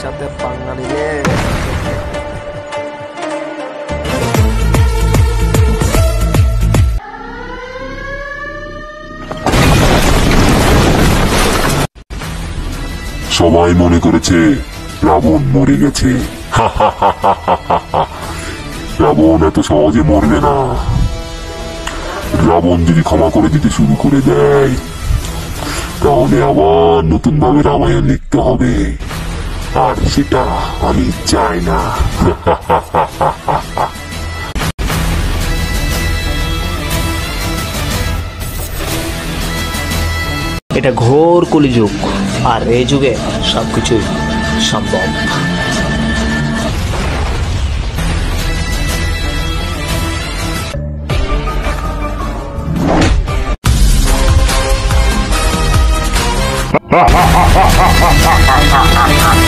সাথে পাঙ্গা নিলে সবাই মনে করেছে রাবণ মরে গেছে। রাবণ এত সহজে মরবে না। রাবণ যদি ক্ষমা করে দিতে শুরু করে দেয় তাহলে আবার নতুন ভাবে রামায়ণ লিখতে হবে, আর সেটা আমি চাই না। এটা ঘোর কলিযুগ, আর এই যুগে সবকিছুই সম্ভব। Ha ha ha ha ha ha ha ha ha!